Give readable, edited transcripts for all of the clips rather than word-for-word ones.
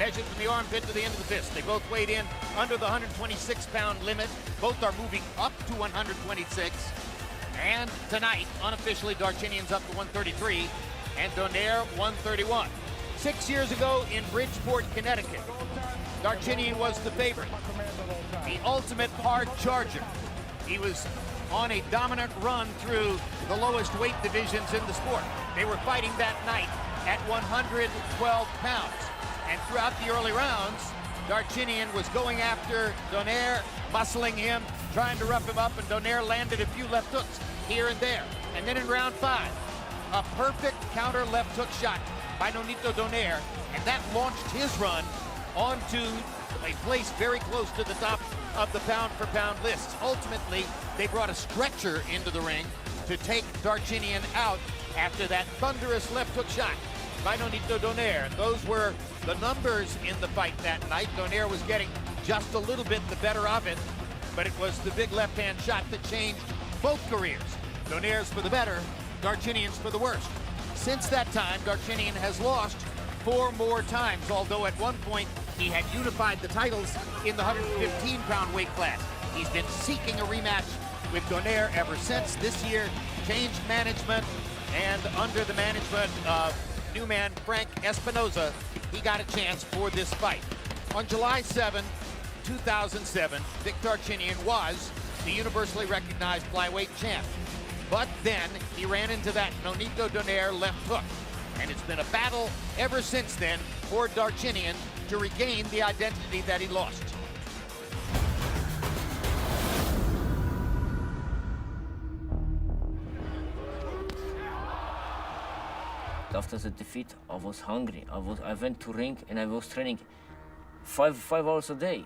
measured from the armpit to the end of the fist. They both weighed in under the 126-pound limit. Both are moving up to 126. And tonight, unofficially, Darchinyan's up to 133 and Donaire 131. 6 years ago in Bridgeport, Connecticut, Darchinyan was the favorite, the ultimate hard charger. He was on a dominant run through the lowest weight divisions in the sport. They were fighting that night at 112 pounds. And throughout the early rounds, Darchinyan was going after Donaire, muscling him, trying to rough him up, and Donaire landed a few left hooks here and there. And then in round 5, a perfect counter left hook shot by Nonito Donaire, and that launched his run onto a place very close to the top of the pound-for-pound list. Ultimately, they brought a stretcher into the ring to take Darchinyan out after that thunderous left hook shot by Nonito Donaire. Those were the numbers in the fight that night. Donaire was getting just a little bit the better of it, but it was the big left-hand shot that changed both careers. Donaire's for the better, Darchinyan's for the worst. Since that time, Darchinyan has lost 4 more times, although at one point he had unified the titles in the 115-pound weight class. He's been seeking a rematch with Donaire ever since. This year, changed management, and under the management of new man Frank Espinoza, he got a chance for this fight. On July 7, 2007, Vic Darchinyan was the universally recognized flyweight champ. But then he ran into that Nonito Donaire left hook. And it's been a battle ever since then for Darchinyan to regain the identity that he lost. After the defeat, I was hungry. I went to ring and I was training five hours a day.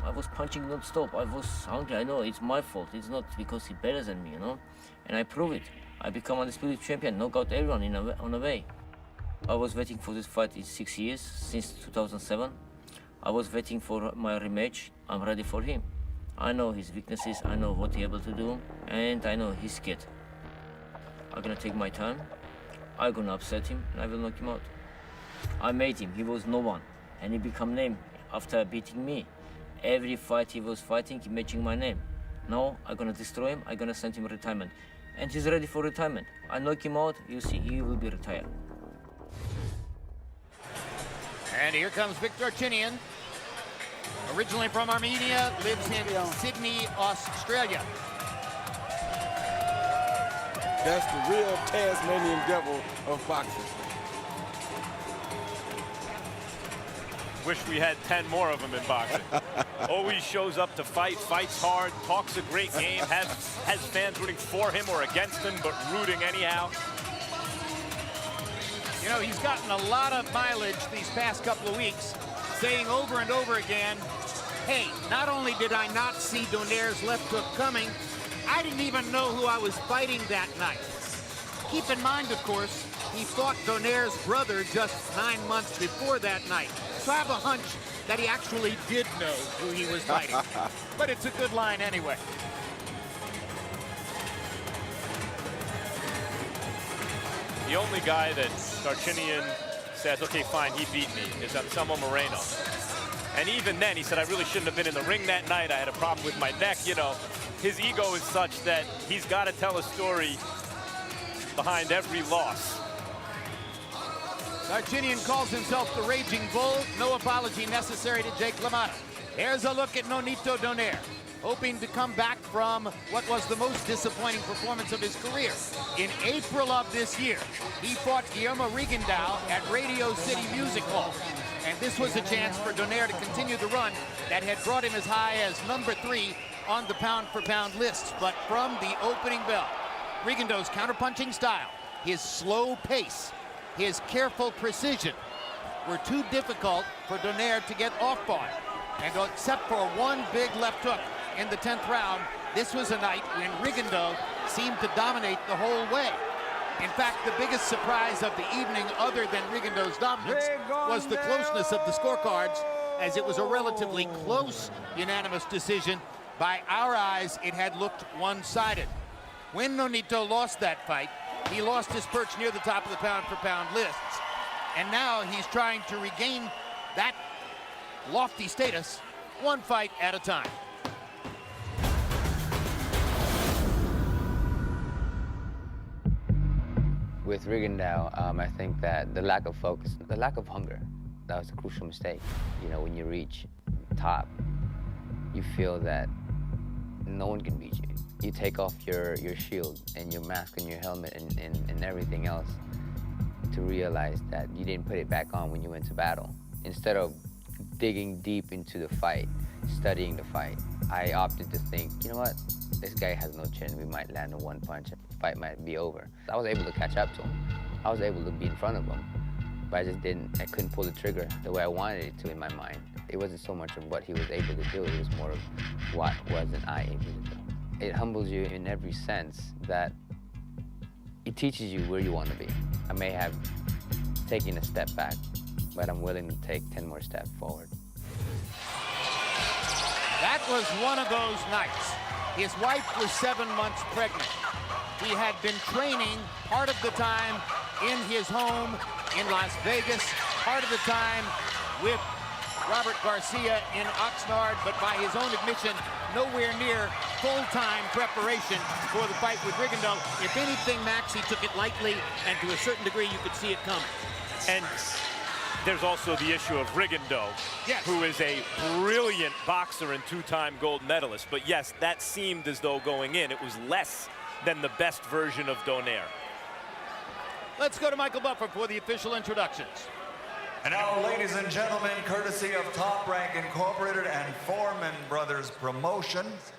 I was punching non-stop. I was hungry. I know it's my fault. It's not because he's better than me, you know. And I prove it. I become undisputed champion, knock out everyone on the way. I was waiting for this fight in 6 years, since 2007. I was waiting for my rematch. I'm ready for him. I know his weaknesses. I know what he's able to do, and I know he's scared. I'm gonna take my time. I'm gonna upset him, and I will knock him out. I made him. He was no one, and he became name after beating me. Every fight he was fighting, he matching my name. Now I'm gonna destroy him. I'm gonna send him retirement, and he's ready for retirement. I knock him out. You see, he will be retired. And here comes Vic Darchinyan. Originally from Armenia, lives in Sydney, Australia. That's the real Tasmanian devil of boxing. Wish we had 10 more of them in boxing. Always shows up to fight, fights hard, talks a great game, has fans rooting for him or against him, but rooting anyhow. You know, he's gotten a lot of mileage these past couple of weeks, saying over and over again, hey, not only did I not see Donaire's left hook coming, I didn't even know who I was fighting that night. Keep in mind, of course, he fought Donaire's brother just 9 months before that night. So I have a hunch that he actually did know who he was fighting. But it's a good line anyway. The only guy that Darchinyan says, okay, fine, he beat me, is Anselmo Moreno. And even then, he said, I really shouldn't have been in the ring that night. I had a problem with my neck. You know, his ego is such that he's got to tell a story behind every loss. Darchinyan calls himself the Raging Bull. No apology necessary to Jake LaMotta. Here's a look at Nonito Donaire, hoping to come back from what was the most disappointing performance of his career. In April of this year, he fought Guillermo Rigondeaux at Radio City Music Hall. And this was a chance for Donaire to continue the run that had brought him as high as number 3 on the pound-for-pound list. But from the opening bell, Rigondeaux's counterpunching style, his slow pace, his careful precision were too difficult for Donaire to get off on. And except for one big left hook in the 10th round, this was a night when Rigondeaux seemed to dominate the whole way. In fact, the biggest surprise of the evening, other than Rigondeaux's dominance, was the closeness of the scorecards, as it was a relatively close unanimous decision. By our eyes, it had looked one-sided. When Nonito lost that fight, he lost his perch near the top of the pound-for-pound lists. And now he's trying to regain that lofty status one fight at a time. With Rigondeaux, I think that the lack of focus, the lack of hunger, that was a crucial mistake. You know, when you reach top, you feel that no one can beat you. You take off your shield and your mask and your helmet and everything else to realize that you didn't put it back on when you went to battle. Instead of digging deep into the fight, studying the fight, I opted to think, you know what, this guy has no chin, we might land a one punch, the fight might be over. I was able to catch up to him. I was able to be in front of him, but I couldn't pull the trigger the way I wanted it to in my mind. It wasn't so much of what he was able to do, it was more of what wasn't I able to do. It humbles you in every sense that it teaches you where you want to be. I may have taken a step back, but I'm willing to take 10 more steps forward. That was one of those nights. His wife was 7 months pregnant. He had been training part of the time in his home in Las Vegas, part of the time with Robert Garcia in Oxnard, but by his own admission, nowhere near full-time preparation for the fight with Rigondeaux. If anything, Max, he took it lightly, and to a certain degree, you could see it coming. And there's also the issue of Rigondeaux, yes, who is a brilliant boxer and two-time gold medalist. But yes, that seemed as though going in, it was less than the best version of Donaire. Let's go to Michael Buffer for the official introductions. And now, ladies and gentlemen, courtesy of Top Rank Incorporated and Foreman Brothers Promotions,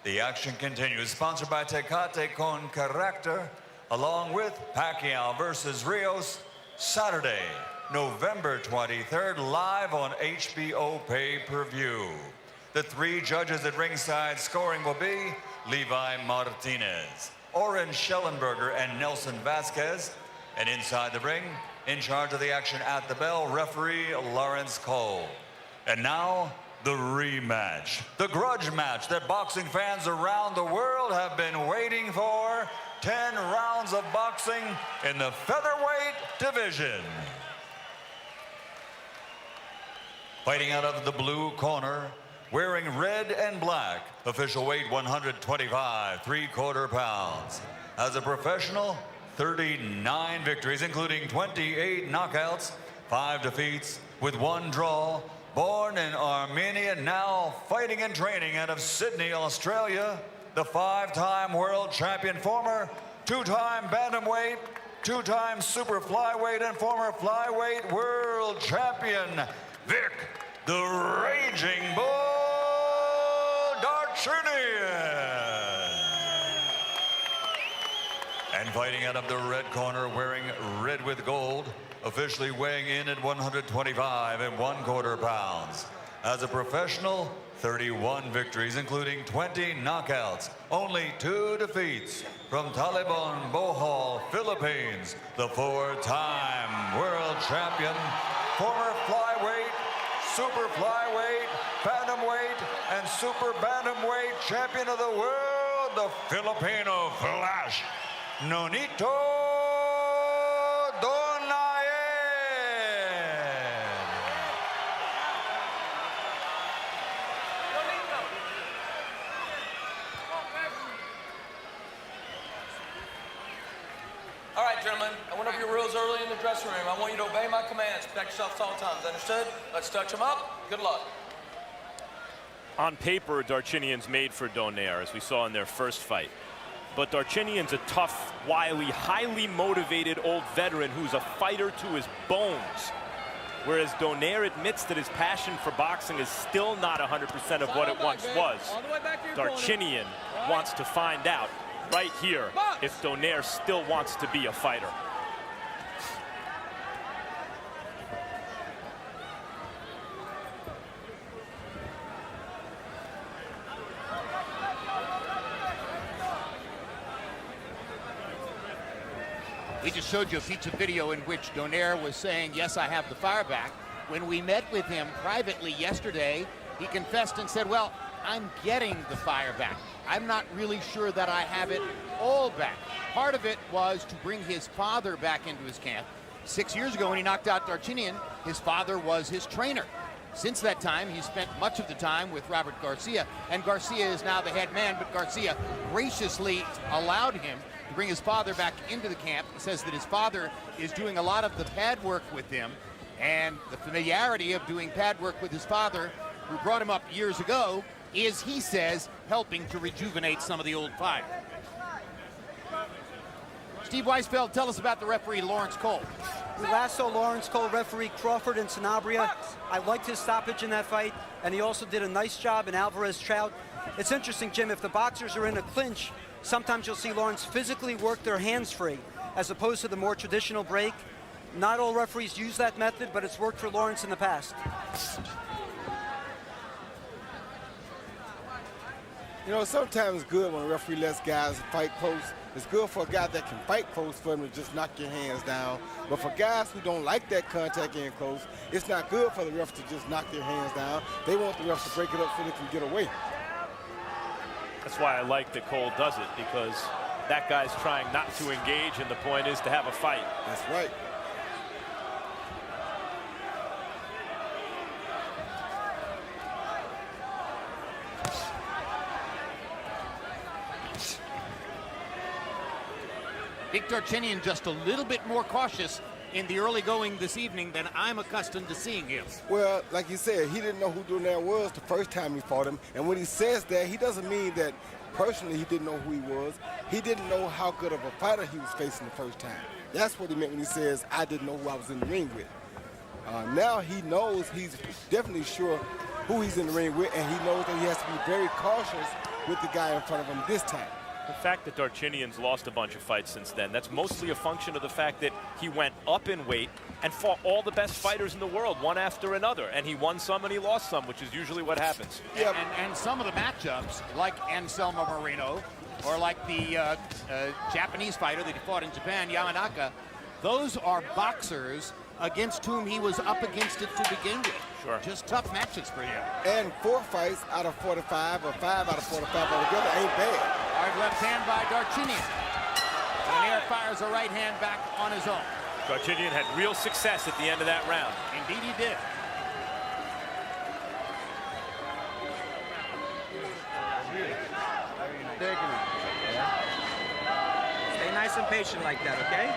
the action continues. Sponsored by Tecate Con Character, along with Pacquiao versus Rios, Saturday, November 23rd, live on HBO pay-per-view. The three judges at ringside scoring will be Levi Martinez, Oren Schellenberger, and Nelson Vasquez. And inside the ring, in charge of the action at the bell, referee Lawrence Cole. And now, the rematch. The grudge match that boxing fans around the world have been waiting for. 10 rounds of boxing in the featherweight division. Fighting out of the blue corner, wearing red and black, official weight 125, 3/4 pounds. As a professional, 39 victories, including 28 knockouts, 5 defeats, with 1 draw. Born in Armenia, now fighting and training out of Sydney, Australia, the 5-time world champion, former 2-time bantamweight, 2-time super flyweight, and former flyweight world champion, Vic, the Raging Bull Darchinyan. And fighting out of the red corner, wearing red with gold, officially weighing in at 125 1/4 pounds. As a professional, 31 victories, including 20 knockouts, only 2 defeats. From Taliban, Bohol, Philippines, the 4-time world champion, former flyweight, super flyweight, bantamweight, and super bantamweight champion of the world, the Filipino Flash, Nonito Donaire. All right, gentlemen, I went over your rules early in the dressing room. I want you to obey my commands. Protect yourselves at all times. Understood? Let's touch them up. Good luck. On paper, Darchinyan's made for Donaire, as we saw in their first fight. But Darchinyan's a tough, wily, highly motivated old veteran who's a fighter to his bones. Whereas Donaire admits that his passion for boxing is still not 100% of what it once was. Darchinyan wants to find out right here if Donaire still wants to be a fighter. We just showed you a piece of video in which Donaire was saying, yes, I have the fire back. When we met with him privately yesterday, he confessed and said, well, I'm getting the fire back. I'm not really sure that I have it all back. Part of it was to bring his father back into his camp. 6 years ago when he knocked out Darchinyan, his father was his trainer. Since that time, he spent much of the time with Robert Garcia, and Garcia is now the head man, but Garcia graciously allowed him to bring his father back into the camp. He says that his father is doing a lot of the pad work with him, and the familiarity of doing pad work with his father, who brought him up years ago, is, he says, helping to rejuvenate some of the old fire. Steve Weisfeld, tell us about the referee, Lawrence Cole. We last saw Lawrence Cole referee Crawford and Sanabria. I liked his stoppage in that fight, and he also did a nice job in Alvarez Trout. It's interesting, Jim, if the boxers are in a clinch, sometimes you'll see Lawrence physically work their hands free, as opposed to the more traditional break. Not all referees use that method, but it's worked for Lawrence in the past. You know, sometimes it's good when a referee lets guys fight close. It's good for a guy that can fight close for him to just knock your hands down. But for guys who don't like that contact in close, it's not good for the ref to just knock their hands down. They want the refs to break it up so they can get away. That's why I like that Cole does it, because that guy's trying not to engage, and the point is to have a fight. That's right. Dick Darchinyan just a little bit more cautious in the early going this evening than I'm accustomed to seeing him. Well, like you said, he didn't know who Donaire was the first time he fought him. And when he says that, he doesn't mean that personally he didn't know who he was. He didn't know how good of a fighter he was facing the first time. That's what he meant when he says, I didn't know who I was in the ring with. Now he knows, he's definitely sure who he's in the ring with, and he knows that he has to be very cautious with the guy in front of him this time. The fact that Darchinyan's lost a bunch of fights since then, that's mostly a function of the fact that he went up in weight and fought all the best fighters in the world, one after another. And he won some and he lost some, which is usually what happens. Yeah. And some of the matchups, like Anselmo Moreno, or like the Japanese fighter that he fought in Japan, Yamanaka, those are boxers against whom he was up against it to begin with. Sure. Just tough matches for him. And 4 fights out of 45, or 5 out of 45 altogether ain't bad. Hard left hand by Darchinyan. Donaire fires a right hand back on his own. Darchinyan had real success at the end of that round. Indeed he did. Stay nice and patient like that, okay?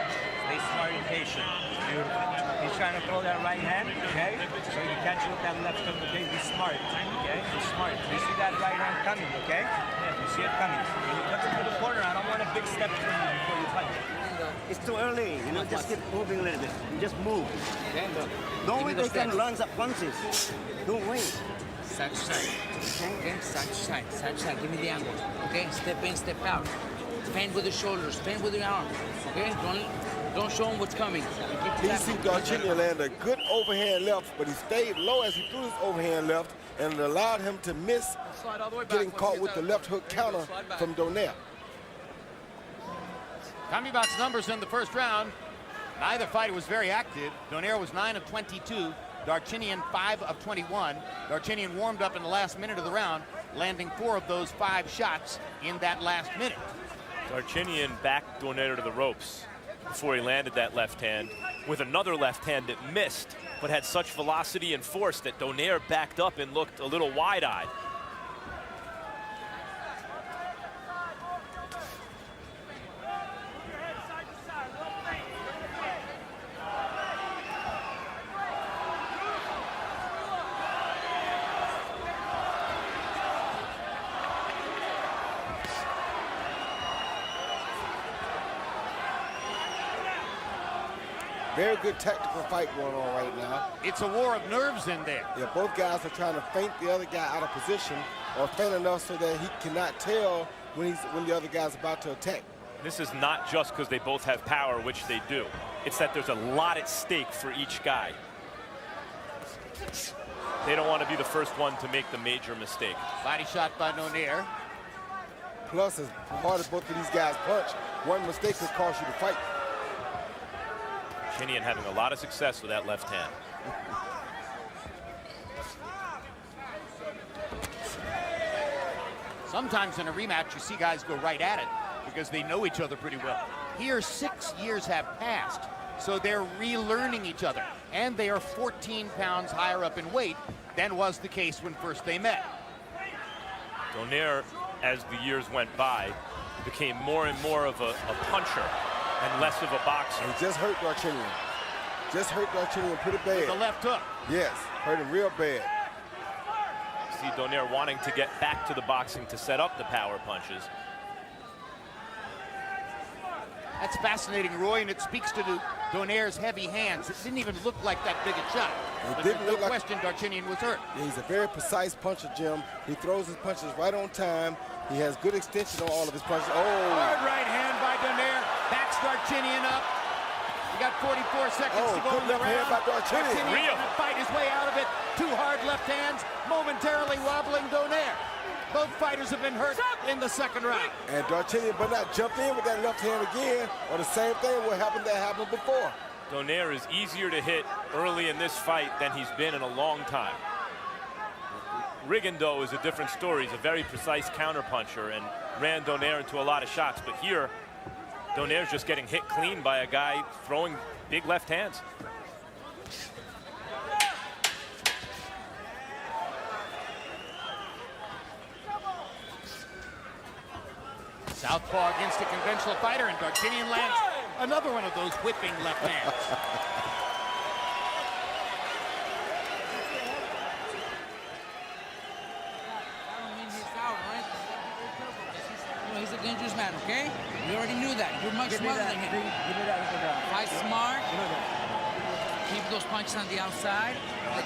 Stay smart and patient. Beautiful. He's trying to throw that right hand, okay? So you catch it with that left hook, okay? Be smart, okay? Be smart. You see that right hand coming, okay? Yeah, you see it coming. When you touch it to the corner, I don't want a big step from you before you fight. It's too early, you know, just keep moving a little bit. Just move. Okay? Don't wait they can lunge up punches. Don't wait. Side to side. Okay? Side to side. Side to side. Give me the angle. Okay? Step in, step out. Fend with the shoulders. Fend with the arm. Okay? Don't show him what's coming. You see Darchinyan land a good overhand left, but he stayed low as he threw his overhand left, and it allowed him to miss getting caught with the left hook counter from Donaire. Kamibat's numbers in the first round. Neither fighter was very active. Donaire was 9 of 22. Darchinyan 5 of 21. Darchinyan warmed up in the last minute of the round, landing 4 of those 5 shots in that last minute. Darchinyan backed Donaire to the ropes before he landed that left hand with another left hand that missed, but had such velocity and force that Donaire backed up and looked a little wide-eyed. Very good tactical fight going on right now. It's a war of nerves in there. Yeah, both guys are trying to feint the other guy out of position, or feint enough so that he cannot tell when the other guy's about to attack. This is not just because they both have power, which they do. It's that there's a lot at stake for each guy. They don't want to be the first one to make the major mistake. Body shot by Donaire. Plus, as hard as both of these guys punch, one mistake could cost you the fight. Darchinyan having a lot of success with that left hand. Sometimes in a rematch, you see guys go right at it because they know each other pretty well. Here, 6 years have passed so they're relearning each other. And they are 14 pounds higher up in weight than was the case when first they met. Donaire, as the years went by, became more and more of a puncher and less of a boxer. He just hurt Darchinyan. Just hurt Darchinyan pretty bad. With the left hook. Yes, hurt him real bad. See Donaire wanting to get back to the boxing to set up the power punches. That's fascinating, Roy, and it speaks to Donaire's heavy hands. It didn't even look like that big a shot. It didn't look like. No question Darchinyan was hurt. Yeah, he's a very precise puncher, Jim. He throws his punches right on time. He has good extension on all of his punches. Oh! Hard right hand by Donaire. Backs Darchinyan up. You got 44 seconds to go in the left hand round. by Darchinyan. Darchinyan gonna fight his way out of it. Two hard left hands, momentarily wobbling Donaire. Both fighters have been hurt in the second round. And Darchinyan better not jump in with that left hand again, or the same thing will happen that happened before. Donaire is easier to hit early in this fight than he's been in a long time. Rigondeaux is a different story. He's a very precise counterpuncher and ran Donaire into a lot of shots. But here, Donaire's just getting hit clean by a guy throwing big left hands. Southpaw against a conventional fighter, and Darchinyan lands another one of those whipping left hands. He's a dangerous man, okay? We already knew that. You're much smarter than him. Fight smart. Keep those punches on the outside.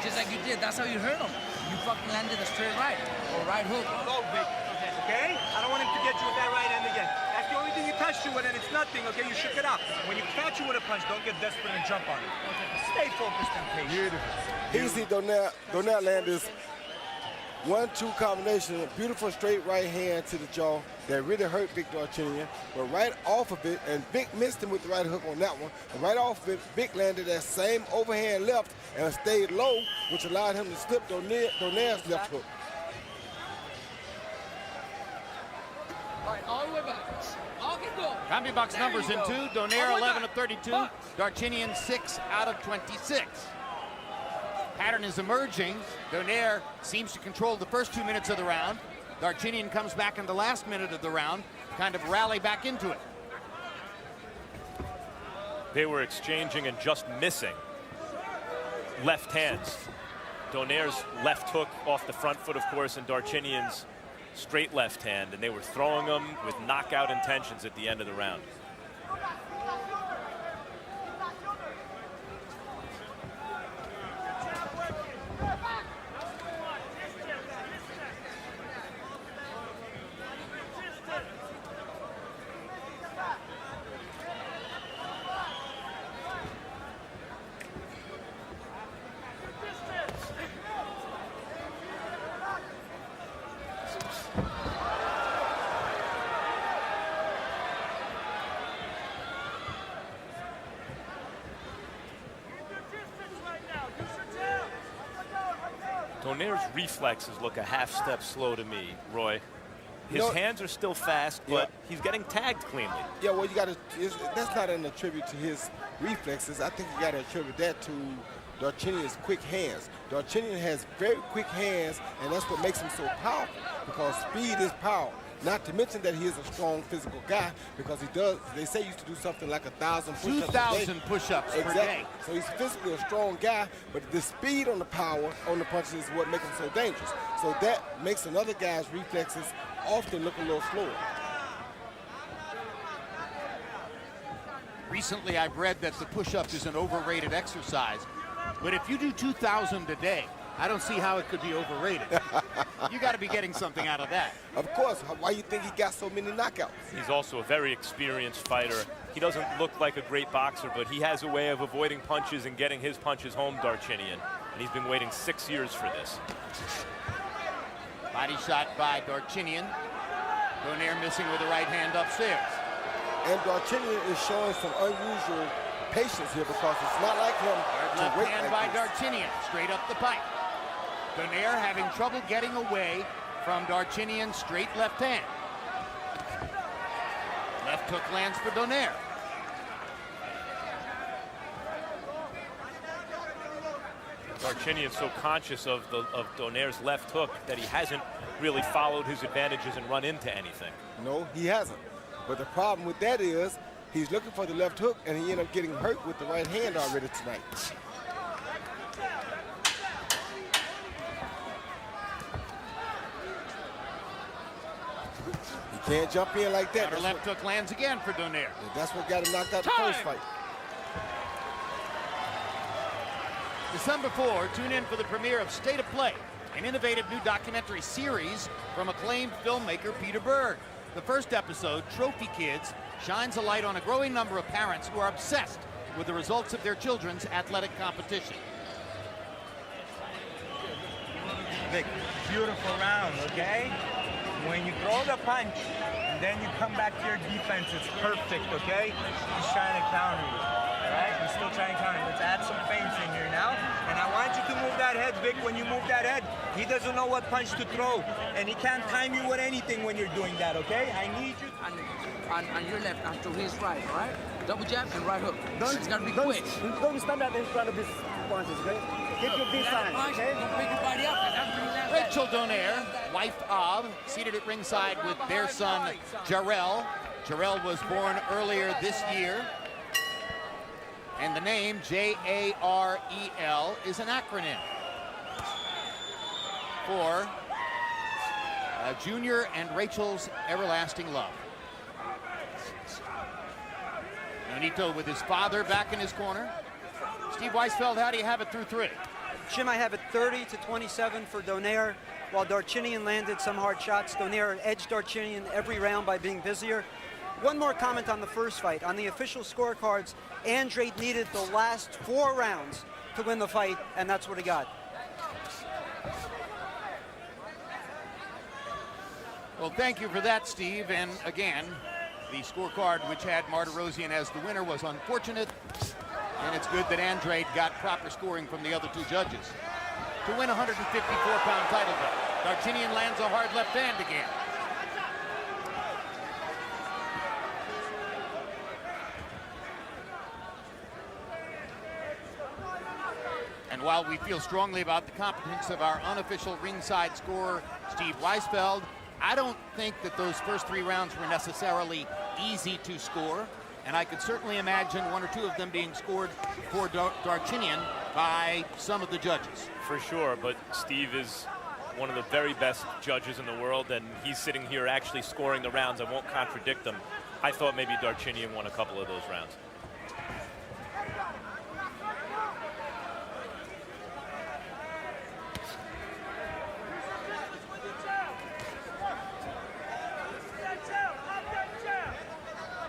Just like you did. That's how you hurt him. You fucking landed a straight right or right hook. Go, Vic. Okay? I don't want him to get you with that right hand again. That's the only thing you touched you with, and it's nothing, okay? You shook it up. When you catch you with a punch, don't get desperate and jump on it. Stay focused and patient. Easy, Donaire landed this 1-2 combination, beautiful straight right hand to the jaw that really hurt Vic Darchinyan. But right off of it, and Vic missed him with the right hook on that one, and right off of it, Vic landed that same overhand left and stayed low, which allowed him to slip Donaire's left hook. All right, all the way back. All can go. Combi box numbers in two. Donaire 11 of 32. Darchinyan 6 out of 26. Pattern is emerging. Donaire seems to control the first 2 minutes of the round. Darchinyan comes back in the last minute of the round, kind of rally back into it. They were exchanging and just missing left hands. Donaire's left hook off the front foot, of course, and Darchinyan's straight left hand, and they were throwing them with knockout intentions at the end of the round. Donaire's reflexes look a half step slow to me, Roy. His hands are still fast, but he's getting tagged cleanly. Yeah, well, you got to. That's not an attribute to his reflexes. I think you got to attribute that to Darchinyan's quick hands. Darchinyan has very quick hands, and that's what makes him so powerful, because speed is power. Not to mention that he is a strong physical guy, because he does, they say he used to do something like 1,000 push-ups 2,000 push-ups per day. So he's physically a strong guy, but the speed on the power, on the punches is what makes him so dangerous. So that makes another guy's reflexes often look a little slower. Recently, I've read that the push-up is an overrated exercise, but if you do 2,000 a day, I don't see how it could be overrated. You got to be getting something out of that. Of course. Why you think he got so many knockouts? He's also a very experienced fighter. He doesn't look like a great boxer, but he has a way of avoiding punches and getting his punches home, Darchinyan. And he's been waiting 6 years for this. Body shot by Darchinyan. Donaire missing with the right hand upstairs. And Darchinyan is showing some unusual patience here, because it's not like him Left to wait hand like by this. Darchinyan, straight up the pipe. Donaire having trouble getting away from Darchinyan's straight left hand. Left hook lands for Donaire. Darchinyan's so conscious of Donaire's left hook that he hasn't really followed his advantages and run into anything. No, he hasn't. But the problem with that is he's looking for the left hook, and he ended up getting hurt with the right hand already tonight. He can't jump in like that. Left hook lands again for Donaire. That's what got him knocked out the first fight. December 4, tune in for the premiere of State of Play, an innovative new documentary series from acclaimed filmmaker Peter Berg. The first episode, Trophy Kids, shines a light on a growing number of parents who are obsessed with the results of their children's athletic competition. Vic, beautiful round, okay? When you throw the punch, and then you come back to your defense, it's perfect, okay? He's trying to counter you, all right? He's still trying to counter you. Let's add some feints in here now. And I want you to move that head, Vic. When you move that head, he doesn't know what punch to throw. And he can't time you with anything when you're doing that, okay? I need you. On your left, after his right, all right? Double jab and right hook. It's got to be quick. Don't stand up in front of his punches, okay? Get your big sign, okay? Don't pick your body up, because that's when you land Rachel Donaire, wife of, seated at ringside with their son, Jarrell. Jarrell was born earlier this year. And the name, J-A-R-E-L, is an acronym for Junior and Rachel's Everlasting Love. Nonito with his father back in his corner. Steve Weisfeld, how do you have it through 3? Jim, I have it 30-27 for Donaire. While Darchinyan landed some hard shots, Donaire edged Darchinyan every round by being busier. One more comment on the first fight. On the official scorecards, Andrade needed the last 4 rounds to win the fight, and that's what he got. Well, thank you for that, Steve. And again, the scorecard, which had Martirosyan as the winner, was unfortunate. And it's good that Andrade got proper scoring from the other 2 judges to win a 154-pound title bout. Darchinyan lands a hard left hand again. And while we feel strongly about the competence of our unofficial ringside scorer, Steve Weisfeld, I don't think that those first 3 rounds were necessarily easy to score. And I could certainly imagine 1 or 2 of them being scored for Darchinyan by some of the judges. For sure, but Steve is one of the very best judges in the world, and he's sitting here actually scoring the rounds. I won't contradict him. I thought maybe Darchinyan won a couple of those rounds.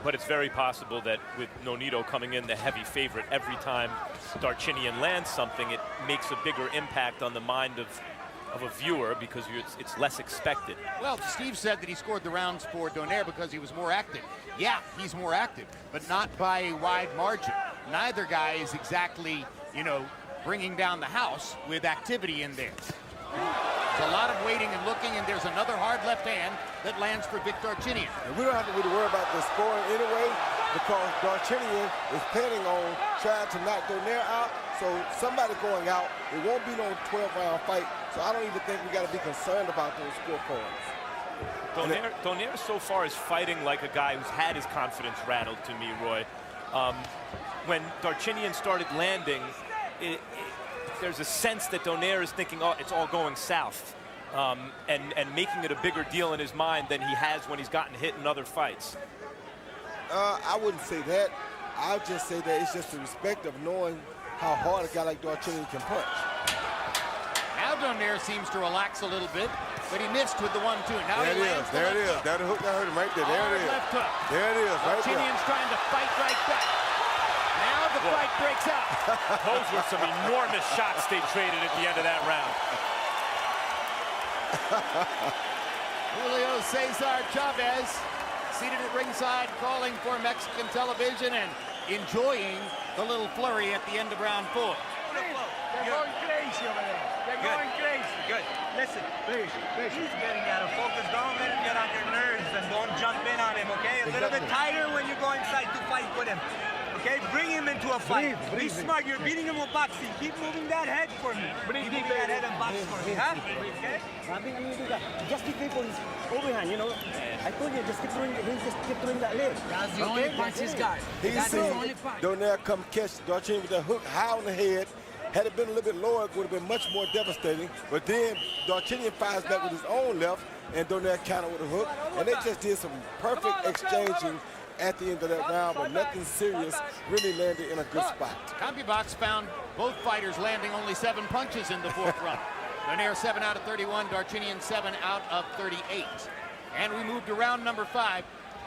But it's very possible that with Nonito coming in the heavy favorite every time Darchinyan lands something, it makes a bigger impact on the mind of a viewer because it's less expected. Well, Steve said that he scored the rounds for Donaire because he was more active. Yeah, he's more active, but not by a wide margin. Neither guy is exactly, you know, bringing down the house with activity in there. There's a lot of waiting and looking, and there's another hard left hand that lands for Vic Darchinyan. And we don't have to really worry about the scoring anyway, because Darchinyan is planning on trying to knock Donaire out. So somebody going out, it won't be no 12-round fight. So I don't even think we got to be concerned about those scorecards. Donaire so far is fighting like a guy who's had his confidence rattled to me, Roy. When Darchinyan started landing, there's a sense that Donaire is thinking, oh, it's all going south, and making it a bigger deal in his mind than he has when he's gotten hit in other fights. I wouldn't say that. I'll just say that it's just the respect of knowing how hard a guy like Darchinyan can punch. Now Donaire seems to relax a little bit, but he missed with the 1-2. Now there he lands there it is. That hook that hurt him right there. There it is. Left hook. There it is, right there. Darchinyan's trying to fight right back. Now the fight breaks up. Those were some enormous shots they traded at the end of that round. Julio Cesar Chavez, seated at ringside, calling for Mexican television and enjoying the little flurry at the end of round 4. They're going crazy over there. They're going crazy. Good. Listen, please. He's getting out of focus. Don't let him get on your nerves and don't jump in on him, okay? A little bit tighter when you go inside to fight with him. okay? Bring him into a fight. Be smart. You're beating him with boxing. Keep moving that head for me. Keep moving that head and box for me, huh? Okay? Just be careful his overhand, you know. I told you, just keep throwing that leg. That's the only punch he's got. That's the only punch. Donaire come catch Darchinyan with that hook high on the head. Had it been a little bit lower, it would have been much more devastating. But then Darchinyan fires back with his own left, and Donaire countered with a hook. And they just did some perfect exchanging at the end of that round, but nothing serious really landed in a good spot. CompuBox found both fighters landing only 7 punches in the 4th round. Donaire 7 out of 31, Darchinyan 7 out of 38. And we move to round number 5.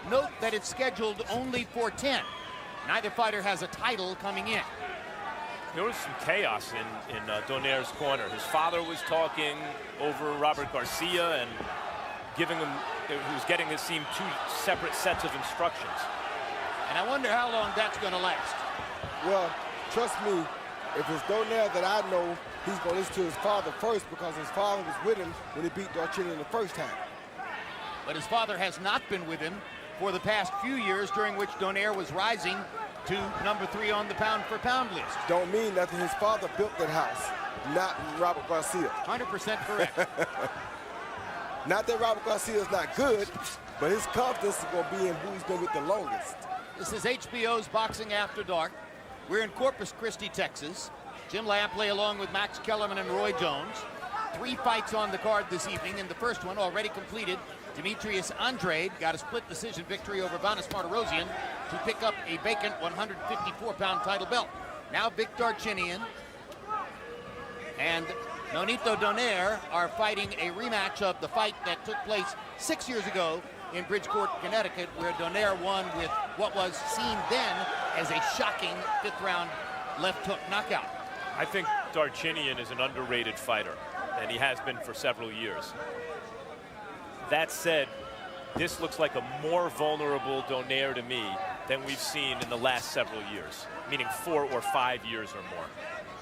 Note that it's scheduled only for 10. Neither fighter has a title coming in. There was some chaos in Donaire's corner. His father was talking over Robert Garcia and giving him, he was getting, it seemed, 2 separate sets of instructions. And I wonder how long that's going to last. Well, trust me, if it's Donaire that I know, he's going to listen to his father first because his father was with him when he beat Darchinyan the first time. But his father has not been with him for the past few years, during which Donaire was rising to number 3 on the pound-for-pound list. Don't mean nothing. His father built that house, not Robert Garcia. 100% correct. Not that Robert Garcia is not good, but his confidence is going to be in who's been with the longest. This is HBO's Boxing After Dark. We're in Corpus Christi, Texas. Jim Lampley along with Max Kellerman and Roy Jones. 3 fights on the card this evening. In the first one, already completed, Demetrius Andrade got a split decision victory over Vanis Martirosyan to pick up a vacant 154-pound title belt. Now Vic Darchinyan and Nonito Donaire are fighting a rematch of the fight that took place 6 years ago in Bridgeport, Connecticut, where Donaire won with what was seen then as a shocking 5th round left hook knockout. I think Darchinyan is an underrated fighter, and he has been for several years. That said, this looks like a more vulnerable Donaire to me than we've seen in the last several years, meaning 4 or 5 years or more.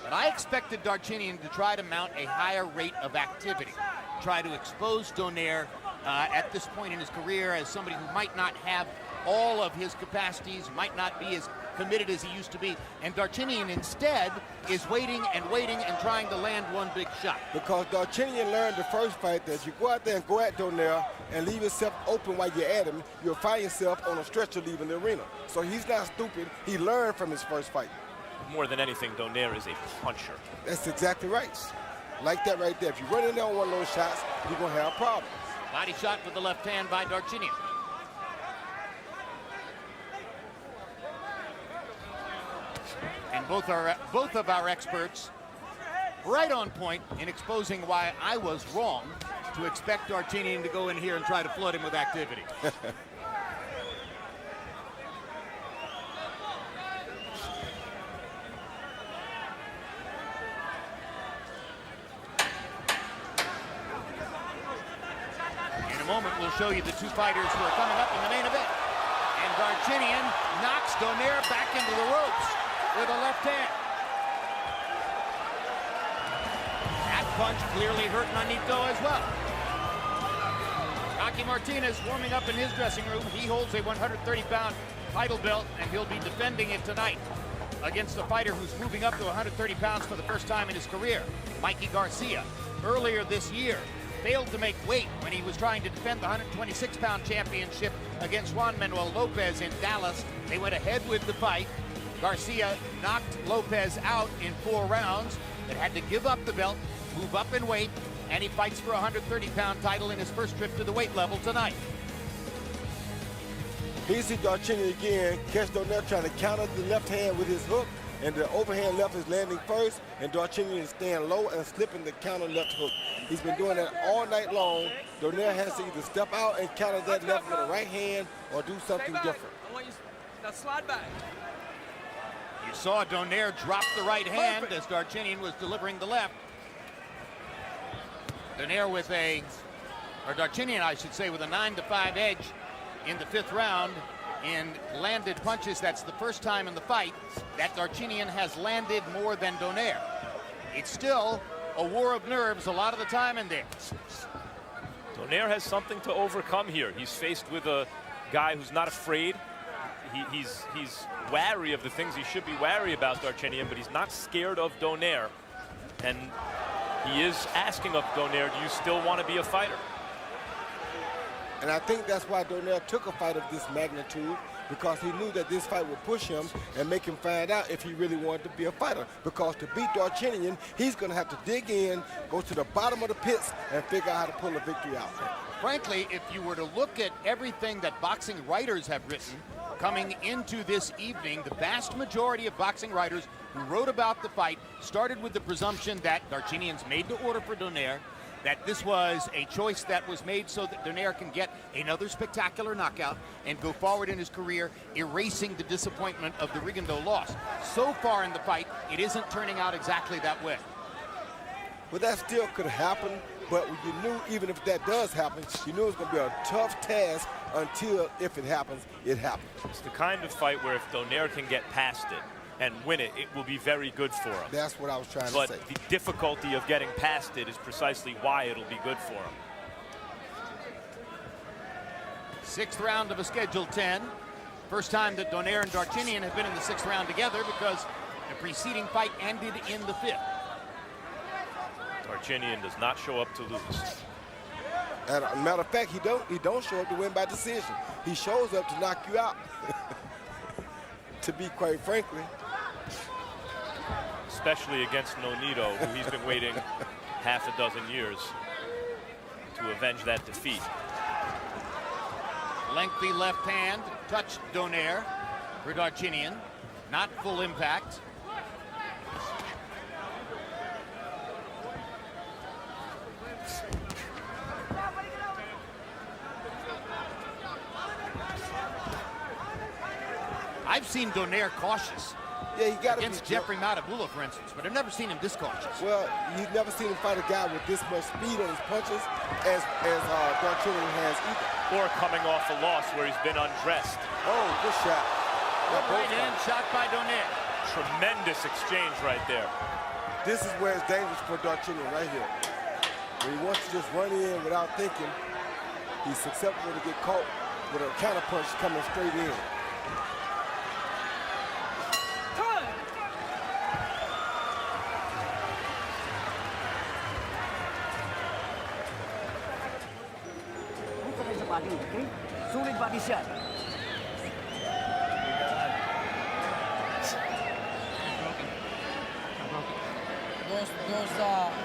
But I expected Darchinyan to try to mount a higher rate of activity, try to expose Donaire at this point in his career as somebody who might not have all of his capacities, might not be as committed as he used to be. And Darchinyan instead is waiting and trying to land one big shot. Because Darchinyan learned the first fight that you go out there and go at Donaire and leave yourself open while you're at him, you'll find yourself on a stretcher leaving the arena. So he's not stupid. He learned from his first fight. More than anything, Donaire is a puncher. That's exactly right. Like that right there. If you run in there on one of those shots, you're going to have problems. Body shot with the left hand by Darchinyan. And both of our experts right on point in exposing why I was wrong to expect Darchinyan to go in here and try to flood him with activity. In a moment, we'll show you the 2 fighters who are coming up in the main event. And Darchinyan knocks Donaire back into the ropes with a left hand. That punch clearly hurt Nonito as well. Rocky Martinez warming up in his dressing room. He holds a 130-pound title belt, and he'll be defending it tonight against a fighter who's moving up to 130 pounds for the first time in his career, Mikey Garcia. Earlier this year, failed to make weight when he was trying to defend the 126-pound championship against Juan Manuel Lopez in Dallas. They went ahead with the fight. Garcia knocked Lopez out in 4 rounds, but had to give up the belt, move up in weight, and he fights for a 130-pound title in his first trip to the weight level tonight. Here you see Darchinyan again, catch Donaire trying to counter the left hand with his hook, and the overhand left is landing first, and Darchinyan is staying low and slipping the counter left hook. He's been doing that all night long. Donaire has to either step out and counter that left with a right hand or do something different. I want you to slide back. You saw Donaire drop the right hand as Darchinyan was delivering the left. Darchinyan, I should say, with a 9-5 edge in the 5th round in landed punches. That's the first time in the fight that Darchinyan has landed more than Donaire. It's still a war of nerves a lot of the time in there. Donaire has something to overcome here. He's faced with a guy who's not afraid he's wary of the things he should be wary about, Darchinyan, but he's not scared of Donaire. And he is asking of Donaire, do you still want to be a fighter? And I think that's why Donaire took a fight of this magnitude, because he knew that this fight would push him and make him find out if he really wanted to be a fighter. Because to beat Darchinyan, he's going to have to dig in, go to the bottom of the pits, and figure out how to pull a victory out. Frankly, if you were to look at everything that boxing writers have written coming into this evening, the vast majority of boxing writers who wrote about the fight started with the presumption that Darchinyan's made to order for Donaire, that this was a choice that was made so that Donaire can get another spectacular knockout and go forward in his career, erasing the disappointment of the Rigondeaux loss. So far in the fight, it isn't turning out exactly that way. Well, that still could happen, but you knew even if that does happen, you knew it was going to be a tough task until, if it happens, it happens. It's the kind of fight where if Donaire can get past it and win it, it will be very good for him. That's what I was trying to say. But the difficulty of getting past it is precisely why it'll be good for him. Sixth round of a scheduled 10. First time that Donaire and Darchinyan have been in the sixth round together, because the preceding fight ended in the fifth. Darchinyan does not show up to lose. As a matter of fact, he don't show up to win by decision. He shows up to knock you out. To be quite frankly. Especially against Nonito, who he's been waiting half a dozen years to avenge that defeat. Lengthy left hand touched Donaire for Darchinyan. Not full impact. I've seen Donaire cautious. Yeah, he got against Jeffrey Matabula, for instance, but I've never seen him this cautious. Well, you've never seen him fight a guy with this much speed on his punches as Darchinyan has either. Or coming off a loss where he's been undressed. Oh, good shot. Good right hand shot by Donaire. Tremendous exchange right there. This is where it's dangerous for Darchinyan right here. When he wants to just run in without thinking, he's susceptible to get caught with a counter punch coming straight in. Okay? Solid body shot.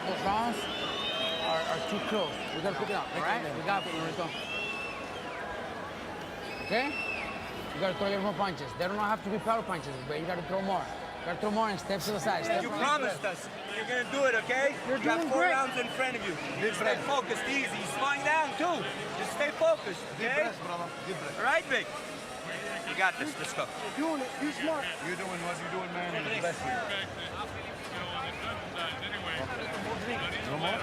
Those rounds are too close. We gotta pick it up, all right? We got it, Enrico. Okay? You gotta throw a little more punches. They don't have to be power punches, but you gotta throw more. You gotta throw more and step to the side. You promised us you're gonna do it, okay? You got 4 rounds in front of you. Stay focused, easy. You're slowing down too. Just stay focused, okay? All right, Vic? You got this. Let's go. You're doing it. Be smart. You're doing what you're doing, man. You're the best. No more?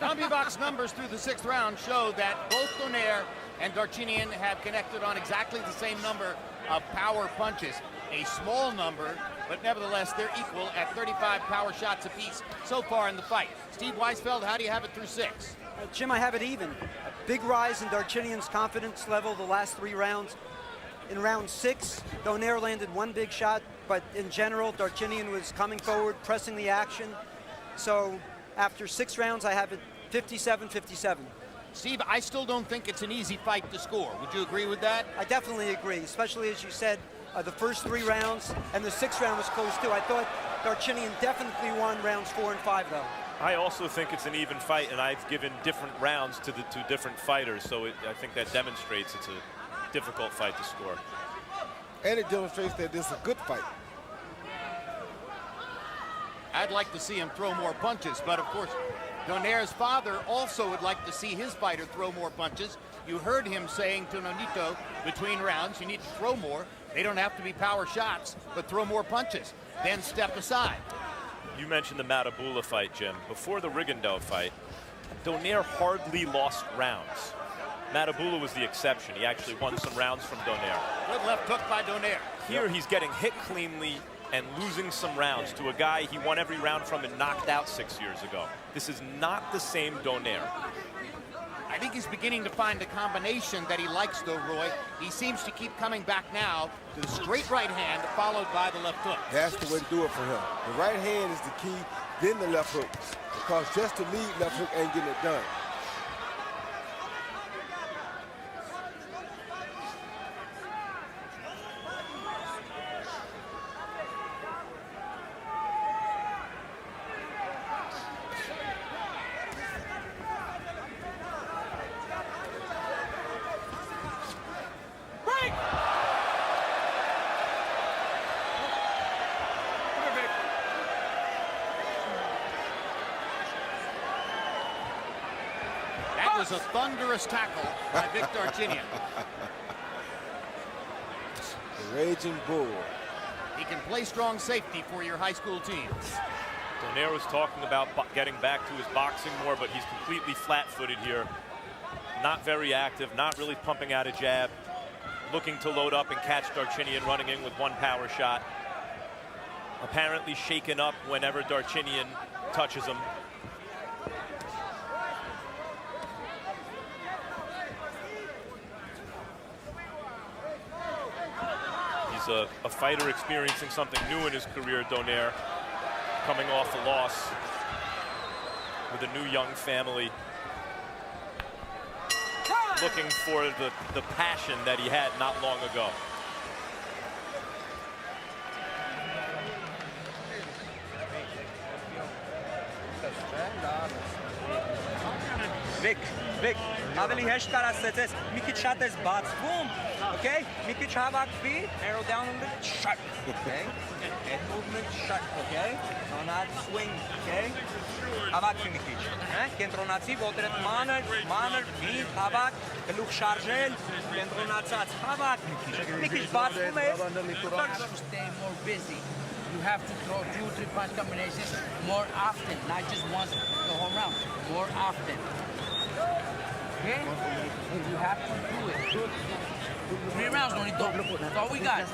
CompuBox numbers through the sixth round show that both Donaire and Darchinyan have connected on exactly the same number of power punches. A small number, but nevertheless they're equal at 35 power shots apiece so far in the fight. Steve Weisfeld, how do you have it through 6? Jim, I have it even. A big rise in Darchinyan's confidence level the last 3 rounds. In round 6, Donaire landed 1 big shot, but in general, Darchinyan was coming forward, pressing the action. So after 6 rounds, I have it 57-57. Steve, I still don't think it's an easy fight to score. Would you agree with that? I definitely agree, especially as you said, the first 3 rounds, and the 6th round was close too. I thought Darchinyan definitely won rounds 4 and 5, though. I also think it's an even fight, and I've given different rounds to the 2 different fighters, so I think that demonstrates it's a difficult fight to score. And it demonstrates that this is a good fight. I'd like to see him throw more punches, but of course, Donaire's father also would like to see his fighter throw more punches. You heard him saying to Nonito between rounds, you need to throw more. They don't have to be power shots, but throw more punches. Then step aside. You mentioned the Matabula fight, Jim. Before the Rigondeaux fight, Donaire hardly lost rounds. Matabula was the exception. He actually won some rounds from Donaire. Good left hook by Donaire. Here he's getting hit cleanly and losing some rounds to a guy he won every round from and knocked out 6 years ago. This is not the same Donaire. I think he's beginning to find the combination that he likes, though, Roy. He seems to keep coming back now to the straight right hand, followed by the left hook. That's the way to do it for him. The right hand is the key, then the left hook. Because just to lead left hook ain't getting it done. Was a thunderous tackle by Vic Darchinyan. The raging bull. He can play strong safety for your high school teams. Donaire was talking about getting back to his boxing more, but he's completely flat-footed here. Not very active, not really pumping out a jab. Looking to load up and catch Darchinyan running in with one power shot. Apparently shaken up whenever Darchinyan touches him. A fighter experiencing something new in his career, Donaire, coming off a loss with a new young family, looking for the passion that he had not long ago. Vic, ավելի հեշտ կարասեցես, մի քիչ շատ ես բացվում, okay? Մի քիչ հավաքվի, narrow down a little, shut, okay? Head movement, shut, okay? Not swing, okay? Հավաքվի մի քիչ, կենտրոնացի, ոտերդ մանր, մինք, հավաք, գլուխ շարժել, կենտրոնացած, հավաք մի քիչ բացվում ես, Stay more busy. You have to throw 2 or 3 punch combinations more often, not just once the whole round, more often. Okay? You have to do it. 3 rounds, Tony. That's all we got.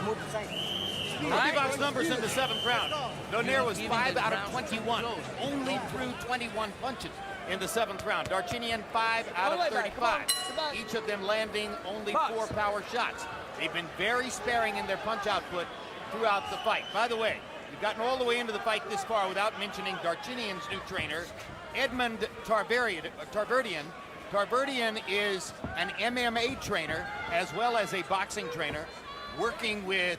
Box numbers in the 7th round. Donaire was 5 out of 21. Only threw 21 punches in the 7th round. Darchinyan 5 out of 35. Each of them landing only 4 power shots. They've been very sparing in their punch output throughout the fight. By the way, we've gotten all the way into the fight this far without mentioning Darchinyan's new trainer, Edmund Tarverdian. Tarverdian is an MMA trainer as well as a boxing trainer, working with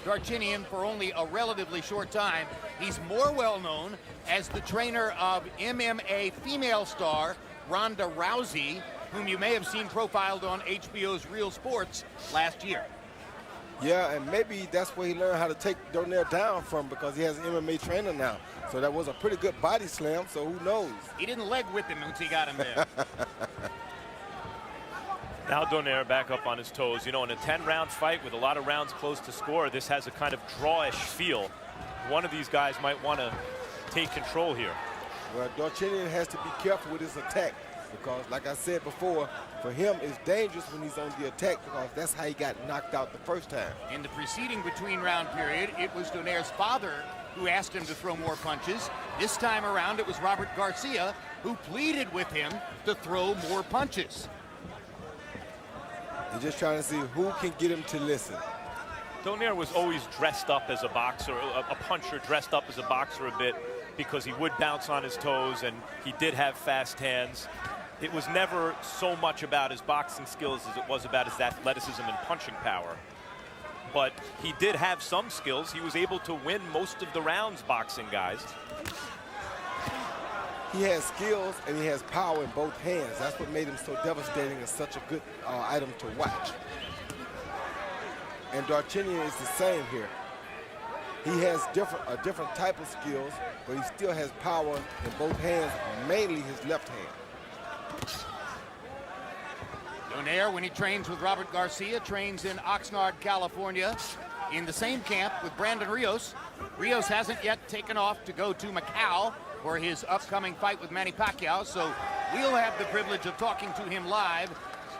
Darchinyan for only a relatively short time. He's more well known as the trainer of MMA female star Ronda Rousey, whom you may have seen profiled on HBO's Real Sports last year. Yeah, and maybe that's where he learned how to take Donaire down from, because he has an MMA trainer now. So that was a pretty good body slam, so who knows? He didn't leg whip him once he got him there. Now Donaire back up on his toes. You know, in a 10-round fight with a lot of rounds close to score, this has a kind of drawish feel. One of these guys might want to take control here. Well, Darchinyan has to be careful with his attack, because like I said before, for him it's dangerous when he's on the attack, because that's how he got knocked out the first time. In the preceding between-round period, it was Donaire's father who asked him to throw more punches. This time around, it was Robert Garcia who pleaded with him to throw more punches. He's just trying to see who can get him to listen. Donaire was always dressed up as a boxer, a puncher dressed up as a boxer a bit, because he would bounce on his toes and he did have fast hands. It was never so much about his boxing skills as it was about his athleticism and punching power. But he did have some skills. He was able to win most of the rounds boxing guys. He has skills and he has power in both hands. That's what made him so devastating and such a good item to watch. And Darchinyan is the same here. He has a different type of skills, but he still has power in both hands, mainly his left hand. Donaire, when he trains with Robert Garcia, trains in Oxnard, California, in the same camp with Brandon Rios. Rios hasn't yet taken off to go to Macau for his upcoming fight with Manny Pacquiao, so we'll have the privilege of talking to him live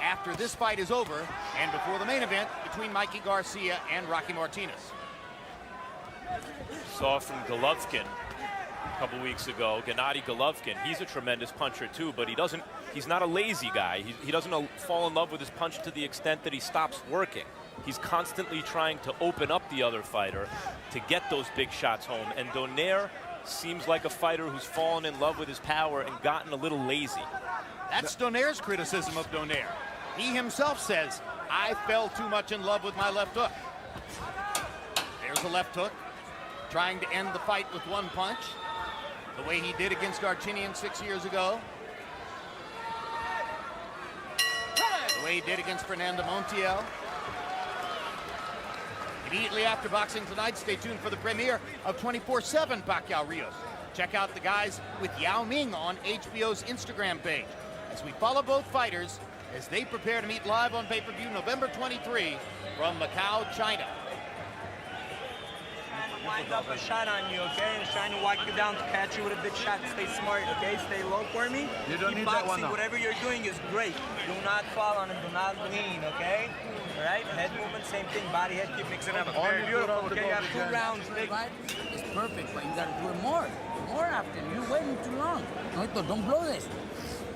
after this fight is over and before the main event between Mikey Garcia and Rocky Martinez. Saw from Golovkin a couple weeks ago, Gennady Golovkin. He's a tremendous puncher too, but he's not a lazy guy. He doesn't fall in love with his punch to the extent that he stops working. He's constantly trying to open up the other fighter to get those big shots home. And Donaire seems like a fighter who's fallen in love with his power and gotten a little lazy. That's Donaire's criticism of Donaire. He himself says, I fell too much in love with my left hook. There's a left hook, trying to end the fight with one punch, the way he did against Darchinyan 6 years ago. The way he did against Fernando Montiel. Immediately after Boxing Tonight, stay tuned for the premiere of 24/7 Pacquiao Rios. Check out the guys with Yao Ming on HBO's Instagram page as we follow both fighters as they prepare to meet live on pay-per-view November 23 from Macau, China. Wind up a shot on you, okay? And trying to walk you down to catch you with a big shot. Stay smart, okay? Stay low for me. You don't Keep need boxing. that one now. Whatever you're doing is great. Do not fall on him. Do not lean, okay? All right? Head movement, same thing. Body, head, keep mixing up. Very beautiful, okay? You got 2 rounds. Big. Right? It's perfect, but you gotta do it more. More after. You're waiting too long. Don't blow this.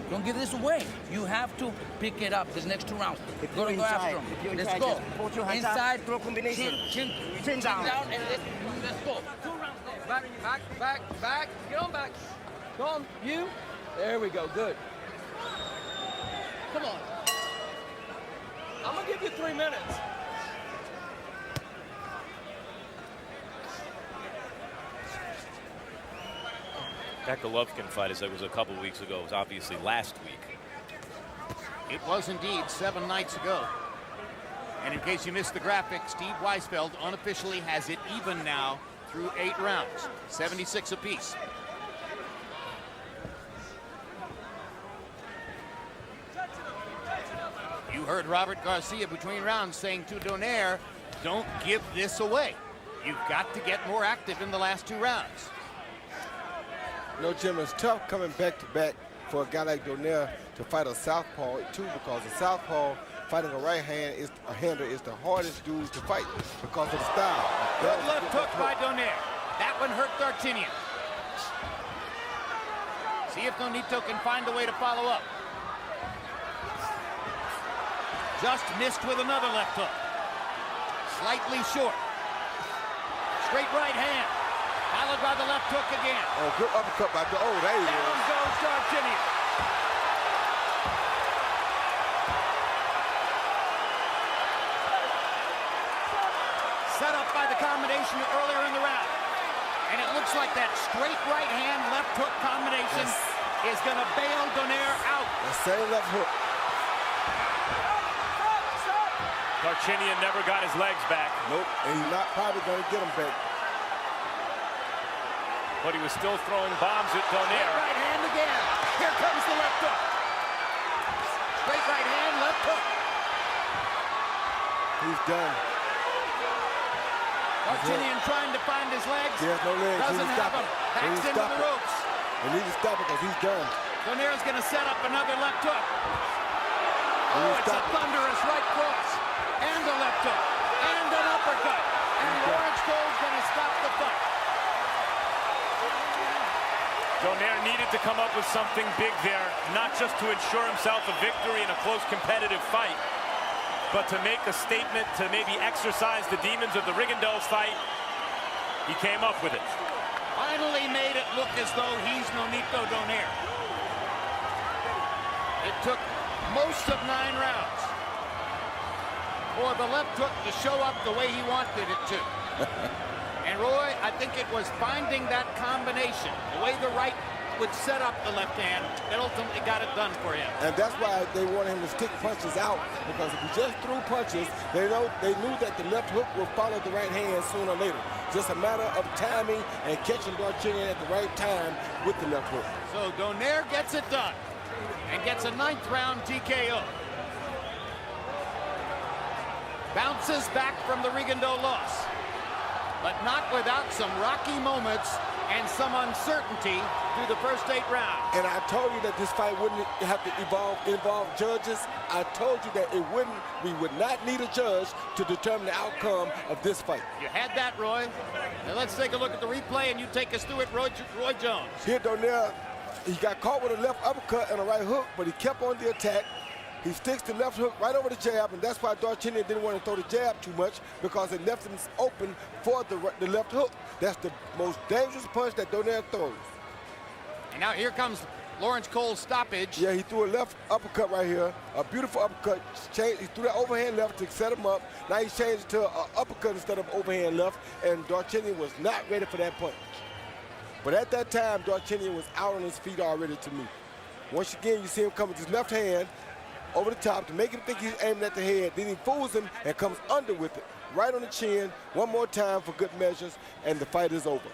Don't give this away. You have to pick it up this next 2 rounds. Go after him. Let's go. Inside, throw combination. Chin down, and let's go. 2 rounds there. Back. Get on back. Go on, you. There we go, good. Come on. I'm gonna give you 3 minutes. That Golovkin fight, as it was a couple weeks ago, was obviously last week. It was indeed 7 nights ago. And in case you missed the graphic, Steve Weisfeld unofficially has it even now through 8 rounds, 76 apiece. You heard Robert Garcia between rounds saying to Donaire, don't give this away. You've got to get more active in the last 2 rounds. You know, Jim, it's tough coming back-to-back for a guy like Donaire to fight a southpaw, too, because a southpaw fighting a right-hander is the hardest dude to fight because of the style. Good left hook by Donaire. That one hurt Darchinyan. See if Nonito can find a way to follow up. Just missed with another left hook. Slightly short. Straight right hand. Followed by the left hook again. Oh, good uppercut by there he is. Down goes Darchinyan. Set up by the combination earlier in the round. And it looks like that straight right hand, left hook combination is going to bail Donaire out. The same left hook. Darchinyan never got his legs back. Nope, and he's not probably going to get them back. But he was still throwing bombs at Donaire. Right hand again. Here comes the left hook. Straight right hand, left hook. He's done. Darchinyan trying to find his legs. He has no legs. Doesn't have them. Backs into the ropes. They need to stop it because he's done. Donaire's going to set up another left hook. Oh, it's a thunderous right cross. And a left hook. And an uppercut. And Lawrence Cole's going to stop the fight. Donaire needed to come up with something big there, not just to ensure himself a victory in a close competitive fight, but to make a statement, to maybe exercise the demons of the Rigondeaux fight. He came up with it. Finally made it look as though he's Nonito Donaire. It took most of 9 rounds for the left hook to show up the way he wanted it to. And Roy, I think it was finding that combination, the way the right would set up the left hand, that ultimately got it done for him. And that's why they wanted him to stick punches out, because if he just threw punches, they knew that the left hook would follow the right hand sooner or later. Just a matter of timing and catching Darchinyan at the right time with the left hook. So Donaire gets it done and gets a 9th round TKO. Bounces back from the Rigondeaux loss, but not without some rocky moments and some uncertainty through the first 8 rounds. And I told you that this fight wouldn't have to involve judges. I told you that we would not need a judge to determine the outcome of this fight. You had that, Roy. Now let's take a look at the replay, and you take us through it, Roy Jones. Here, Donaire, he got caught with a left uppercut and a right hook, but he kept on the attack. He sticks the left hook right over the jab, and that's why Darchinyan didn't want to throw the jab too much, because it left him open for the left hook. That's the most dangerous punch that Donaire throws. And now here comes Lawrence Cole's stoppage. Yeah, he threw a left uppercut right here, a beautiful uppercut. He threw that overhand left to set him up. Now he's changed to an uppercut instead of overhand left, and Darchinyan was not ready for that punch. But at that time, Darchinyan was out on his feet already to me. Once again, you see him come with his left hand over the top to make him think he's aiming at the head. Then he fools him and comes under with it, right on the chin, one more time for good measures, and the fight is over.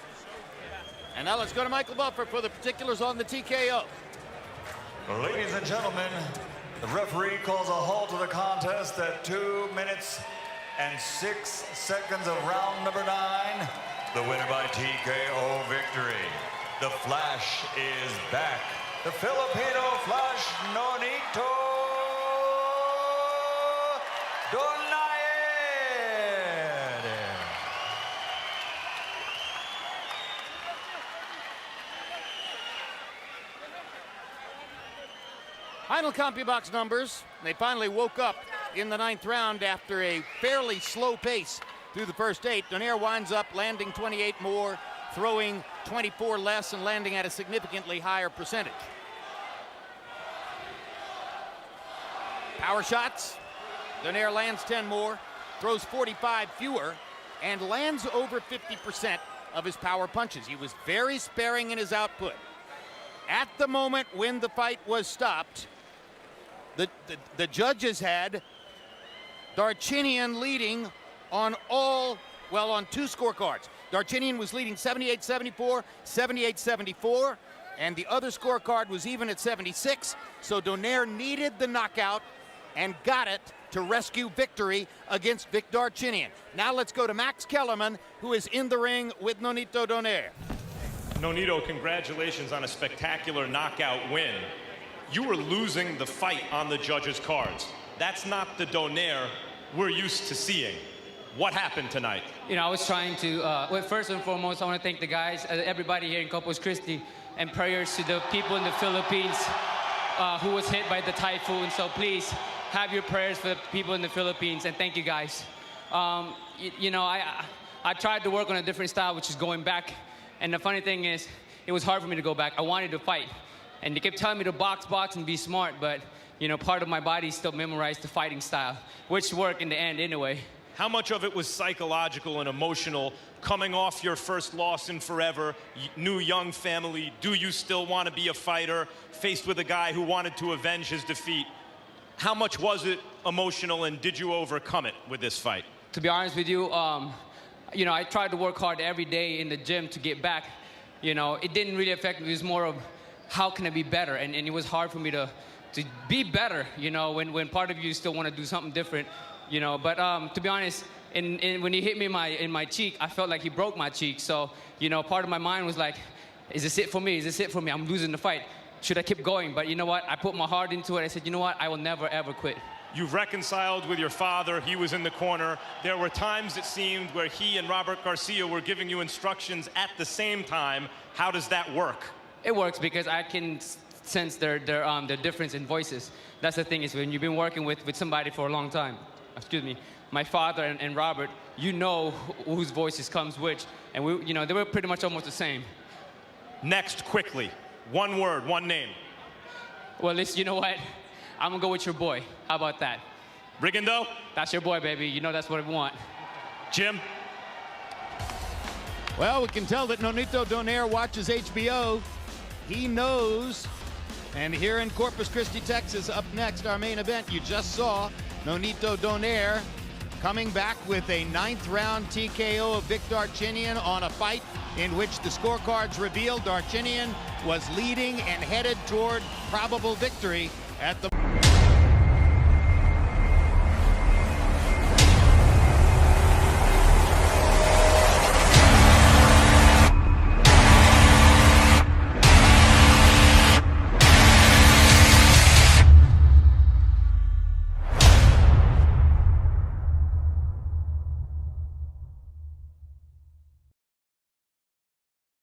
And now let's go to Michael Buffer for the particulars on the TKO. Ladies and gentlemen, the referee calls a halt to the contest at 2 minutes and 6 seconds of round number 9. The winner by TKO victory. The Flash is back. The Filipino Flash, Nonito Donaire. Final CompuBox numbers. They finally woke up in the 9th round after a fairly slow pace through the first 8. Donaire winds up landing 28 more, throwing 24 less, and landing at a significantly higher percentage. Power shots. Donaire lands 10 more, throws 45 fewer, and lands over 50% of his power punches. He was very sparing in his output. At the moment when the fight was stopped, the judges had Darchinyan leading on on 2 scorecards. Darchinyan was leading 78-74, 78-74, and the other scorecard was even at 76, so Donaire needed the knockout and got it to rescue victory against Vic Darchinyan. Now let's go to Max Kellerman, who is in the ring with Nonito Donaire. Nonito, congratulations on a spectacular knockout win. You were losing the fight on the judges' cards. That's not the Donaire we're used to seeing. What happened tonight? You know, I was trying to, well, first and foremost, I want to thank the guys, everybody here in Corpus Christi, and prayers to the people in the Philippines who was hit by the typhoon. So please have your prayers for the people in the Philippines, and thank you guys. You know, I tried to work on a different style, which is going back. And the funny thing is, it was hard for me to go back. I wanted to fight. And they kept telling me to box, and be smart, but, you know, part of my body still memorized the fighting style, which worked in the end anyway. How much of it was psychological and emotional, coming off your first loss in forever, new young family? Do you still want to be a fighter, faced with a guy who wanted to avenge his defeat? How much was it emotional, and did you overcome it with this fight? To be honest with you, you know, I tried to work hard every day in the gym to get back. You know, it didn't really affect me. It was more of how can I be better? And it was hard for me to be better, you know, when part of you still want to do something different, you know. But to be honest, when he hit me in my cheek, I felt like he broke my cheek. So, you know, part of my mind was like, is this it for me? Is this it for me? I'm losing the fight. Should I keep going? But you know what? I put my heart into it. I said, you know what? I will never, ever quit. You've reconciled with your father. He was in the corner. There were times, it seemed, where he and Robert Garcia were giving you instructions at the same time. How does that work? It works because I can sense their difference in voices. That's the thing, is when you've been working with somebody for a long time, excuse me, my father and Robert, you know whose voices comes which, and we, you know, they were pretty much almost the same. Next, quickly, one word, one name. Well, listen, you know what? I'm gonna go with your boy. How about that? Rigondo? That's your boy, baby. You know that's what I want. Jim? Well, we can tell that Nonito Donaire watches HBO. He knows. And here in Corpus Christi, Texas, up next, our main event, you just saw Nonito Donaire coming back with a 9th round TKO of Vic Darchinyan on a fight in which the scorecards revealed Darchinyan was leading and headed toward probable victory at the